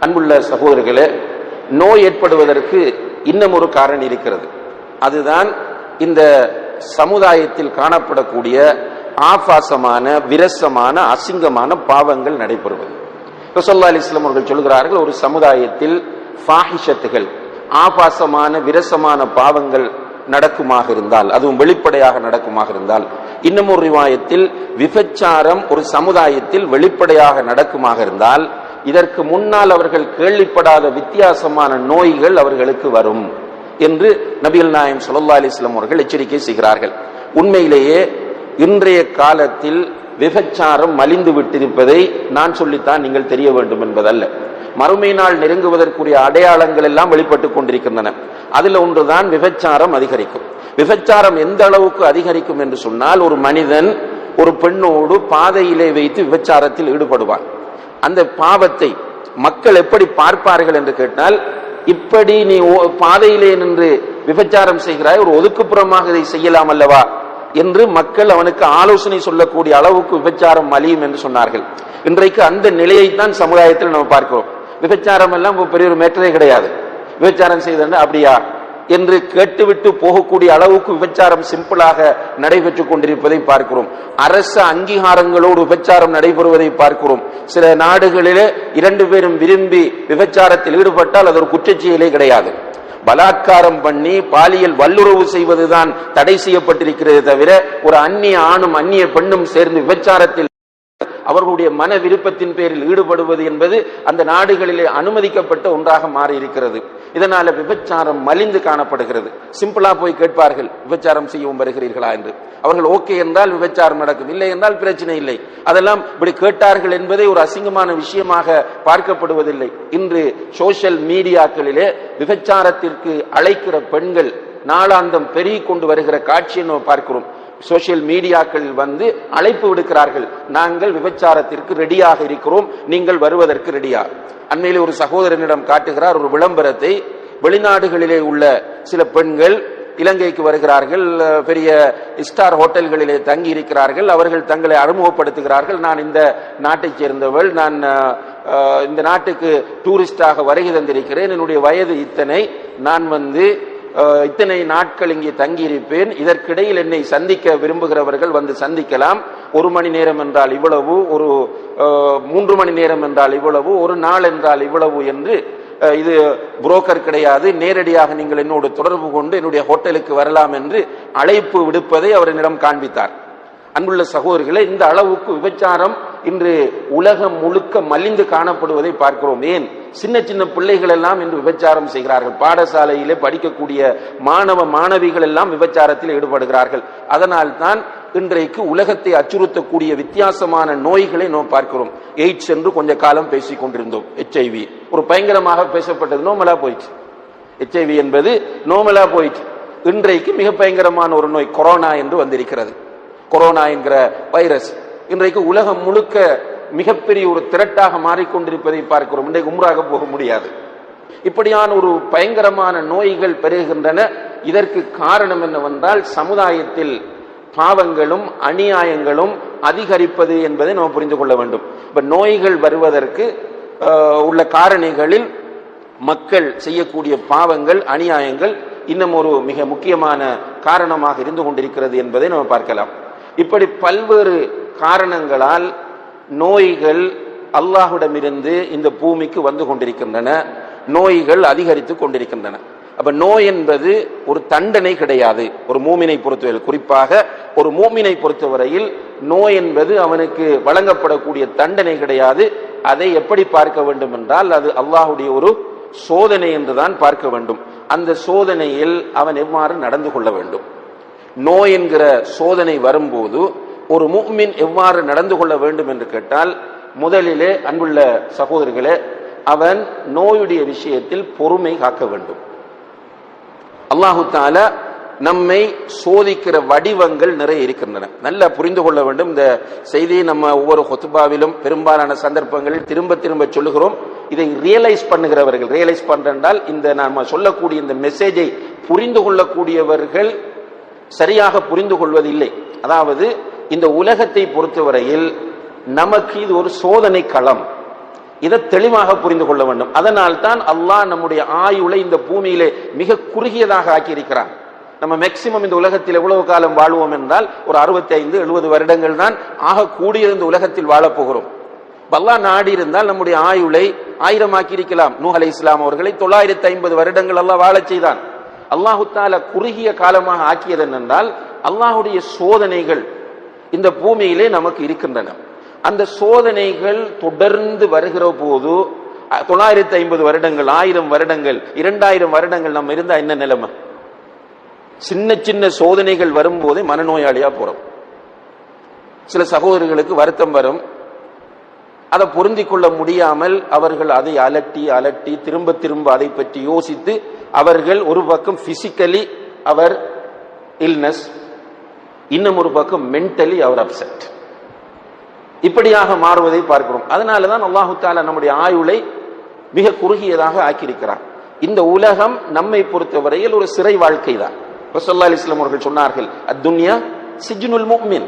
அன்புள்ள சகோதரர்களே, நோய் ஏற்படுவதற்கு இன்னும் ஒரு காரணம் இருக்கிறது. அதுதான் இந்த சமுதாயத்தில் காணப்படக்கூடிய ஆபாசமான, விரசமான, அசிங்கமான பாவங்கள் நடைபெறுவது. ரசூலுல்லாஹி அலைஹி வஸல்லம் அவர்கள் சொல்கிறார்கள், ஒரு சமுதாயத்தில் ஃபாஹிஷத்துகள், ஆபாசமான விரசமான பாவங்கள் நடக்குமாக இருந்தால், அதுவும் வெளிப்படையாக நடக்குமாக இருந்தால், இன்னும் ஒரு ரிவாயத்தில் விபச்சாரம் ஒரு சமுதாயத்தில் வெளிப்படையாக நடக்குமாக இருந்தால், இதற்கு முன்னால் அவர்கள் கேள்விப்படாத வித்தியாசமான நோய்கள் அவர்களுக்கு வரும் என்று நபிகள் நாயகம் ஸல்லல்லாஹு அலைஹி வஸல்லம் அவர்கள் எச்சரிக்கை செய்கிறார்கள். உண்மையிலேயே இன்றைய காலத்தில் விபச்சாரம் மலிந்து விட்டிருப்பதை நான் சொல்லித்தான் நீங்கள் தெரிய வேண்டும் என்பதல்ல. மறுமை நாள் நெருங்குவதற்குரிய அடையாளங்கள் எல்லாம் வெளிப்பட்டுக் கொண்டிருக்கின்றன. அதில் ஒன்றுதான் விபச்சாரம் அதிகரிக்கும். விபச்சாரம் எந்த அளவுக்கு அதிகரிக்கும் என்று சொன்னால், ஒரு மனிதன் ஒரு பெண்ணோடு பாதையிலே வைத்து விபச்சாரத்தில் ஈடுபடுவான். அந்த பாவத்தை மக்கள் எப்படி பார்ப்பார்கள் என்று கேட்டால், இப்படி நீ பாதையிலே நின்று விபச்சாரம் செய்கிறாய், ஒரு ஒதுக்குப்புறமாக இதை செய்யலாம் அல்லவா என்று மக்கள் அவனுக்கு ஆலோசனை சொல்லக்கூடிய அளவுக்கு விபச்சாரம் மலியும் என்று சொன்னார்கள். இன்றைக்கு அந்த நிலையைத்தான் சமுதாயத்தில் நம்ம பார்க்கிறோம். விபச்சாரம் எல்லாம் பெரிய ஒரு மேட்டரே கிடையாது. விபச்சாரம் செய்தா அப்படியா என்று கேட்டுவிட்டு போகக்கூடிய அளவுக்கு விபச்சாரம் சிம்பிளாக நடைபெற்றுக் கொண்டிருப்பதை பார்க்கிறோம். அரசு அங்கீகாரங்களோடு விபச்சாரம் நடைபெறுவதை பார்க்கிறோம். சில நாடுகளிலே 2 பேரும் விரும்பி விபச்சாரத்தில் ஈடுபட்டால் அது ஒரு குற்றச்செயலே கிடையாது. பலாத்காரம் பண்ணி பாலியல் வல்லுறவு செய்வதுதான் தடை செய்யப்பட்டிருக்கிறது தவிர, ஒரு அந்நிய ஆணும் அந்நிய பெண்ணும் சேர்ந்து விபச்சாரத்தில் அவர்களுடைய மன விருப்பத்தின் பேரில் ஈடுபடுவது என்பது அந்த நாடுகளிலே அனுமதிக்கப்பட்ட ஒன்றாக மாறி இருக்கிறது. இதனால விபச்சாரம் மலிந்து காணப்படுகிறது. சிம்பிளா போய் கேட்பார்கள், விபச்சாரம் செய்யவும் வருகிறீர்களா என்று. அவர்கள் ஓகே என்றால் விபச்சாரம் நடக்கும், இல்லை என்றால் பிரச்சனை இல்லை. அதெல்லாம் இப்படி கேட்டார்கள் என்பதை ஒரு அசிங்கமான விஷயமாக பார்க்கப்படுவதில்லை. இன்று சோசியல் மீடியாக்களிலே விபச்சாரத்திற்கு அழைக்கிற பெண்கள் நாளாந்தம் பெருகி கொண்டு வருகிற காட்சியை நாம் பார்க்கிறோம். சோசியல் மீடியாக்கள் வந்து அழைப்பு விடுக்கிறார்கள், நாங்கள் விபச்சாரத்திற்கு ரெடியாக இருக்கிறோம், நீங்கள் வருவதற்கு ரெடியா. அண்மையிலே ஒரு சகோதரனிடம் காட்டுகிறார் ஒரு விளம்பரத்தை. வெளிநாடுகளிலே உள்ள சில பெண்கள் இலங்கைக்கு வருகிறார்கள், பெரிய ஸ்டார் ஹோட்டல்களிலே தங்கி இருக்கிறார்கள். அவர்கள் தங்களை அறிமுகப்படுத்துகிறார்கள், நான் இந்த நாட்டைச் சேர்ந்தவள், நான் இந்த நாட்டுக்கு டூரிஸ்டாக வருகை தந்திருக்கிறேன், என்னுடைய வயது இத்தனை, நான் வந்து இத்தனை நாட்கள் இங்கே தங்கியிருப்பேன், இதற்கிடையில் என்னை சந்திக்க விரும்புகிறவர்கள் வந்து சந்திக்கலாம். 1 மணி நேரம் என்றால் இவ்வளவு, ஒரு 3 மணி நேரம் என்றால் இவ்வளவு, ஒரு நாள் என்றால் இவ்வளவு என்று, இது புரோக்கர் கிடையாது, நேரடியாக நீங்கள் என்னோடு தொடர்பு கொண்டு என்னுடைய ஹோட்டலுக்கு வரலாம் என்று அழைப்பு விடுப்பதை அவர் என்னிடம் காண்பித்தார். அன்புள்ள சகோதரர்களே, இந்த அளவுக்கு விபச்சாரம் இன்று உலகம் முழுக்க மலிந்து காணப்படுவதை பார்க்கிறோம். ஏன்? சின்ன சின்ன பிள்ளைகள் எல்லாம் இன்று விபச்சாரம் செய்கிறார்கள். பாடசாலையிலே படிக்கக்கூடிய மாணவ மாணவிகள் எல்லாம் விபச்சாரத்தில் ஈடுபடுகிறார்கள். அதனால் தான் இன்றைக்கு உலகத்தை அச்சுறுத்தக்கூடிய வித்தியாசமான நோய்களை நாம் பார்க்கிறோம். எய்ட்ஸ் என்று கொஞ்ச காலம் பேசிக் கொண்டிருந்தோம். HIV ஒரு பயங்கரமாக பேசப்பட்டது, நோமலா போயிடுச்சு. HIV என்பது நோமலா போயிடுச்சு. இன்றைக்கு மிக பயங்கரமான ஒரு நோய் கொரோனா என்று வந்திருக்கிறது. கொரோனா என்கிற வைரஸ் இன்றைக்கு உலகம் முழுக்க மிகப்பெரிய ஒரு திரட்டாக மாறிக்கொண்டிருப்பதை பார்க்கிறோம். இன்றைக்கு உம்ராக போக முடியாது. இப்படியான ஒரு பயங்கரமான நோய்கள் பெருகின்றன. இதற்கு காரணம் என்னவென்றால், சமுதாயத்தில் பாவங்களும் அநியாயங்களும் அதிகரிப்பது என்பதை நாம் புரிந்து கொள்ள வேண்டும். இப்ப நோய்கள் வருவதற்கு உள்ள காரணிகளில் மக்கள் செய்யக்கூடிய பாவங்கள், அநியாயங்கள் இன்னும் ஒரு மிக முக்கியமான காரணமாக இருந்து கொண்டிருக்கிறது என்பதை நாம் பார்க்கலாம். இப்படி பல்வேறு காரணங்களால் நோய்கள் அல்லாஹ்விடமிருந்து இந்த பூமிக்கு வந்து கொண்டிருக்கின்றன. நோய்கள் அதிகரித்து கொண்டிருக்கின்றன. அப்ப நோய் என்பது ஒரு தண்டனை கிடையாது. ஒரு மூமினை பொறுத்தவரையில், குறிப்பாக ஒரு மூமினை பொறுத்தவரையில் நோய் என்பது அவனுக்கு வழங்கப்படக்கூடிய தண்டனை கிடையாது. அதை எப்படி பார்க்க வேண்டும் என்றால், அது அல்லாஹ்வுடைய ஒரு சோதனை என்றுதான் பார்க்க வேண்டும். அந்த சோதனையில் அவன் எவ்வாறு நடந்து கொள்ள வேண்டும். நோய் என்கிற சோதனை வரும்போது ஒரு முஃமின் எவ்வாறு நடந்து கொள்ள வேண்டும் என்று கேட்டால், முதலிலே அன்புள்ள சகோதரர்களே, அவன் நோயுடைய விஷயத்தில் பொறுமை காக்க வேண்டும். அல்லாஹு தஆலா நம்மை சோதிக்கிற வடிவங்கள் நிறைய இருக்கின்றன. நல்லா புரிந்து கொள்ள வேண்டும். இந்த செய்தியை நம்ம ஒவ்வொரு ஹுத்பாவிலும் பெரும்பாலான சந்தர்ப்பங்களில் திரும்ப திரும்ப சொல்லுகிறோம். இதை ரியலைஸ் பண்ணுகிறவர்கள், ரியலைஸ் பண்றால் இந்த நாம சொல்லக்கூடிய இந்த மெசேஜை புரிந்து கொள்ளக்கூடியவர்கள் சரியாக புரிந்து கொள்வதில்லை. அதாவது இந்த உலகத்தை பொறுத்தவரையில் நமக்கு இது ஒரு சோதனை களம். இதை தெளிவாக புரிந்து கொள்ள வேண்டும். அதனால் தான் அல்லாஹ் நம்முடைய ஆயுளை இந்த பூமியிலே மிக குறுகியதாக ஆக்கியிருக்கிறான். நம்ம மேக்சிமம் இந்த உலகத்தில் எவ்வளவு காலம் வாழ்வோம் என்றால் ஒரு 65-70 வருடங்கள் தான் ஆக கூடிய இந்த உலகத்தில் வாழப்போகிறோம். அல்லாஹ் நாடி இருந்தால் நம்முடைய ஆயுளை 1000 ஆக்கியிருக்கலாம். நூஹ் அலைஹிஸ்ஸலாம் அவர்களை 950 வருடங்கள் அல்லாஹ் வாழச் செய்தான். அல்லாஹு தஆலா குறுகிய காலமாக ஆக்கியது என்றால் அல்லாஹுடைய சோதனைகள் இந்த பூமியிலே நமக்கு இருக்கின்றன. அந்த சோதனைகள் தொடர்ந்து வருகிற போது 950 வருடங்கள், 1000 வருடங்கள், 2000 வருடங்கள் நம்ம இருந்தா என்ன நிலைமை? சின்ன சின்ன சோதனைகள் வரும்போதே மனநோயாளியா போறோம். சில சகோதரர்களுக்கு வருத்தம் வரும், அதை பொருந்திக் கொள்ள முடியாமல் அவர்கள் அதை அலட்டி அலட்டி திரும்ப திரும்ப அதை பற்றி யோசித்து அவர்கள் ஒரு பக்கம் பிசிக்கலி அவர் இல்னஸ், இன்னும் ஒரு பக்கம் மென்டலி அவர் அப்செட், இப்படியாக மாறுவதை பார்க்கிறோம். அதனாலதான் அல்லாஹு தஆலா நம்முடைய ஆயுளை மிக குறுகியதாக ஆக்கியிருக்கிறார். இந்த உலகம் நம்மை பொறுத்தவரையில் ஒரு சிறை வாழ்க்கை தான். ரசூலுல்லாஹி அலைஹி வஸல்லம் அவர்கள் சொன்னார்கள், அத்துன்யா சிஜ்னுல் முஃமின்,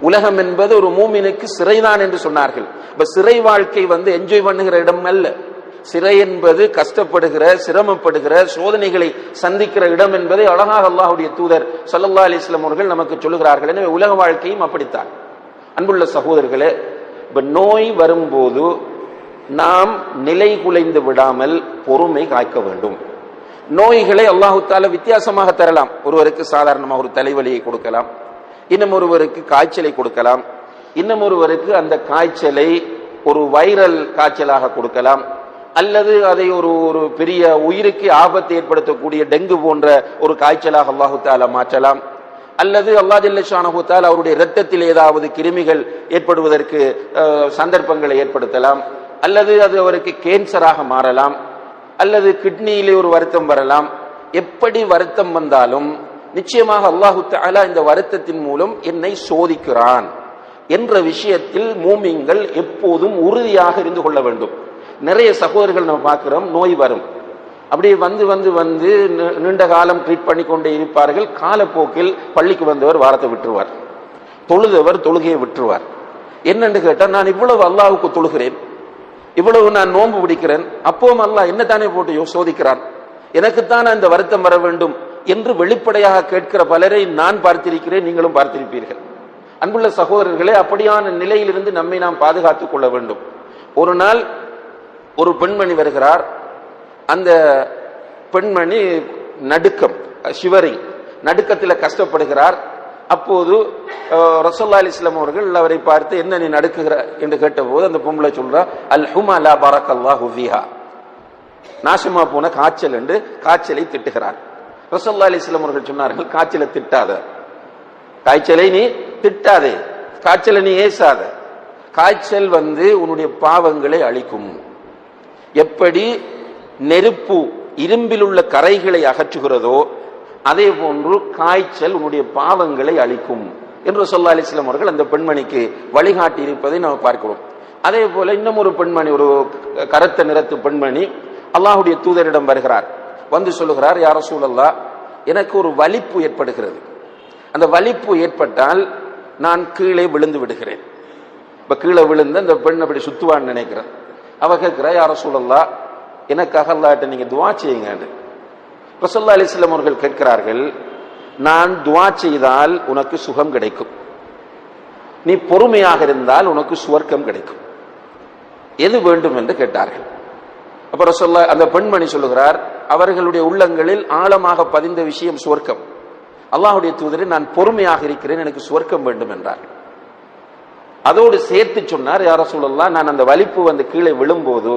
உலகம் என்பது ஒரு மூமினுக்கு சிறைதான் என்று சொன்னார்கள். இப்ப சிறை வாழ்க்கை என்ஜாய் பண்ணுகிற இடம் அல்ல. சிறை என்பது கஷ்டப்படுகிற, சிரமப்படுகிற, சோதனைகளை சந்திக்கிற இடம் என்பதை அழகாக அல்லாஹ்வுடைய தூதர் ஸல்லல்லாஹு அலைஹி வஸல்லம் அவர்கள் நமக்கு சொல்லுகிறார்கள். எனவே உலக வாழ்க்கையும் அப்படித்தான். அன்புள்ள சகோதரர்களே, இப்ப நோய் வரும்போது நாம் நிலை குலைந்து விடாமல் பொறுமை காக்க வேண்டும். நோய்களை அல்லாஹு தஆலா வித்தியாசமாக தரலாம். ஒருவருக்கு சாதாரணமாக ஒரு தலைவலியை கொடுக்கலாம், இன்னும் ஒருவருக்கு காய்ச்சலை கொடுக்கலாம், இன்னும் ஒருவருக்கு அந்த காய்ச்சலை ஒரு வைரல் காய்ச்சலாக கொடுக்கலாம், அல்லது அதை ஒரு பெரிய உயிருக்கு ஆபத்தை ஏற்படுத்தக்கூடிய டெங்கு போன்ற ஒரு காய்ச்சலாக அல்லாஹு தஆலா மாற்றலாம். அல்லது அல்லாஹ் ஜல்ல ஷானஹு தஆலா அவருடைய இரத்தத்தில் ஏதாவது கிருமிகள் ஏற்படுவதற்கு சந்தர்ப்பங்களை ஏற்படுத்தலாம், அல்லது அது அவருக்கு கேன்சராக மாறலாம், அல்லது கிட்னியிலே ஒரு வருத்தம் வரலாம். எப்படி வருத்தம் வந்தாலும் நிச்சயமாக அல்லாஹு தஆலா இந்த வருத்தத்தின் மூலம் என்னை சோதிக்கிறான் என்ற விஷயத்தில் மூமின்கள் எப்போதும் உறுதியாக இருந்து கொள்ள வேண்டும். நிறைய சகோதரர்கள் நம்ம பார்க்கிறோம், நோய் வரும், அப்படி வந்து நீண்ட காலம் ட்ரீட் பண்ணி கொண்டே இருப்பார்கள். காலப்போக்கில் பள்ளிக்கு வந்தவர் வாரத்தை விட்டுருவார், தொழுதவர் தொழுகையை விட்டுருவார். என்னன்னு கேட்டால், நான் இவ்வளவு அல்லாஹ்வுக்கு தொழுகிறேன், இவ்வளவு நான் நோன்பு பிடிக்கிறேன், அப்பவும் அல்லாஹ் என்ன தானே போட்டு சோதிக்கிறான், எனக்குத்தான் அந்த வருத்தம் வர வேண்டும் என்று வெளிப்படையாக கேட்கிற பலரை நான் பார்த்திருக்கிறேன், நீங்களும் பார்த்திருப்பீர்கள். அன்புள்ள சகோதரர்களே, அப்படியான நிலையிலிருந்து நம்மை நாம் பாதுகாத்துக் கொள்ள வேண்டும். ஒரு நாள் ஒரு பெண்மணி வருகிறார். அந்த பெண்மணி நடுக்கம், ஷிவரிங், நடுக்கத்தில் கஷ்டப்படுகிறார். அப்போது ரசூலுல்லாஹி அலைஹி வஸல்லம் அவர்கள் அவரை பார்த்து, என்ன நீ நடுக்குகிற என்று கேட்டபோது அந்த பொம்பளை சொல்றா, அல் ஹுமா லா பரக்கல்லாஹு ஃபீஹா, நாசமா போன காய்ச்சல் என்று காய்ச்சலை திட்டுகிறார். ரசூலுல்லாஹி அலைஹி வஸல்லம் அவர்கள் சொன்னார்கள், காய்ச்சலை திட்டாத, காய்ச்சலை நீ திட்டாதே, காய்ச்சலை நீ ஏசாத. காய்ச்சல் உன்னுடைய பாவங்களை அழிக்கும். எப்படி நெருப்பு இரும்பில் உள்ள கரைகளை அகற்றுகிறதோ அதே போன்று காய்ச்சல் உன்னுடைய பாவங்களை அழிக்கும் என்று ஸல்லல்லாஹு அலைஹி வஸல்லம் அவர்கள் அந்த பெண்மணிக்கு வழிகாட்டி இருப்பதை நாம் பார்க்கிறோம். அதே போல இன்னும் ஒரு பெண்மணி, ஒரு கருத்த நிறத்து பெண்மணி அல்லாஹ்வுடைய தூதரிடம் வருகிறார். வந்து சொல்லுகிறார், யா ரசூலல்லாஹ், எனக்கு ஒரு வலிப்பு ஏற்படுகிறது, அந்த வலிப்பு ஏற்பட்டால் நான் கீழே விழுந்து விடுகிறேன். இப்ப கீழே விழுந்து அந்த பெண் அப்படி சுத்துவான்னு நினைக்கிறேன். அவ கேட்கிறா, யா ரசூலல்லாஹ், எனக்காக அல்லாஹ்ட்ட நீங்க துஆ செய்யுங்க. ரசூலுல்லாஹி அலைஹி வஸல்லம் அவர்கள் கேட்கிறார்கள், நான் துஆ செய்தால் உனக்கு சுகம் கிடைக்கும், நீ பொறுமையாக இருந்தால் உனக்கு சுவர்க்கம் கிடைக்கும், எது வேண்டும் என்று கேட்டார்கள். அப்ப ரசூலுல்லாஹ், அந்த பெண்மணி சொல்லுகிறார், அவர்களுடைய உள்ளங்களில் ஆழமாக பதிந்த விஷயம் சுவர்க்கம். அல்லாஹ்வுடைய தூதரே, நான் பொறுமையாக இருக்கிறேன், எனக்கு சுவர்க்கம் வேண்டும் என்றார். அதோடு சேர்த்து சொன்னார், யா ரசூலல்லாஹ், நான் அந்த வலிப்பு கீழே விழும்போது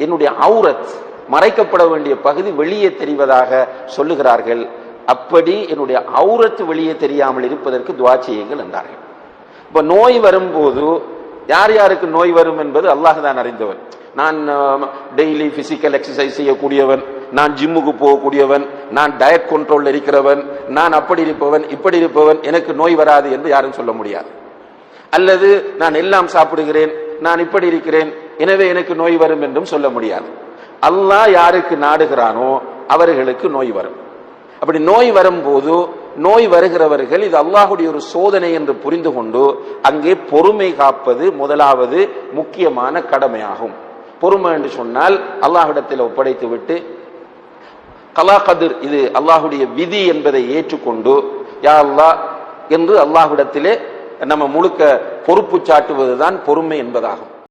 என்னுடைய ஔரத், மறைக்கப்பட வேண்டிய பகுதி வெளியே தெரிவதாக சொல்லுகிறார்கள். அப்படி என்னுடைய ஔரத் வெளியே தெரியாமல் இருப்பதற்கு துஆ செய்யுங்கள் என்றார்கள். இப்ப நோய் வரும்போது யார் யாருக்கு நோய் வரும் என்பது அல்லாஹ் தான் அறிந்தவன். நான் டெய்லி பிசிக்கல் எக்ஸசைஸ் செய்யக்கூடியவன், நான் ஜிம்முக்கு போகக்கூடியவன், நான் டயட் கண்ட்ரோல்ல இருக்கிறவன், நான் அப்படி இருப்பவன் இப்படி இருப்பவன், எனக்கு நோய் வராது என்று யாரும் சொல்ல முடியாது. அல்லது நான் எல்லாம் சாப்பிடுகிறேன், நான் இப்படி இருக்கிறேன், எனவே எனக்கு நோய் வரும் என்றும் சொல்ல முடியாது. அல்லாஹ் யாருக்கு நாடுகிறானோ அவர்களுக்கு நோய் வரும். அப்படி நோய் வரும்போது நோய் வருகிறவர்கள் இது அல்லாஹ்வுடைய ஒரு சோதனை என்று புரிந்து கொண்டு அங்கே பொறுமை காப்பது முதலாவது முக்கியமான கடமையாகும். பொறுமை என்று சொன்னால் அல்லாஹ்விடத்தில் ஒப்படைத்து விட்டு கலா கதிர் இது அல்லாஹுடைய விதி என்பதை ஏற்றுக்கொண்டு யா அல்லாஹ் என்று அல்லாஹ்விடத்திலே நம்ம முழுக்க பொறுப்பு சாட்டுவதுதான் பொறுமை என்பதாகும்.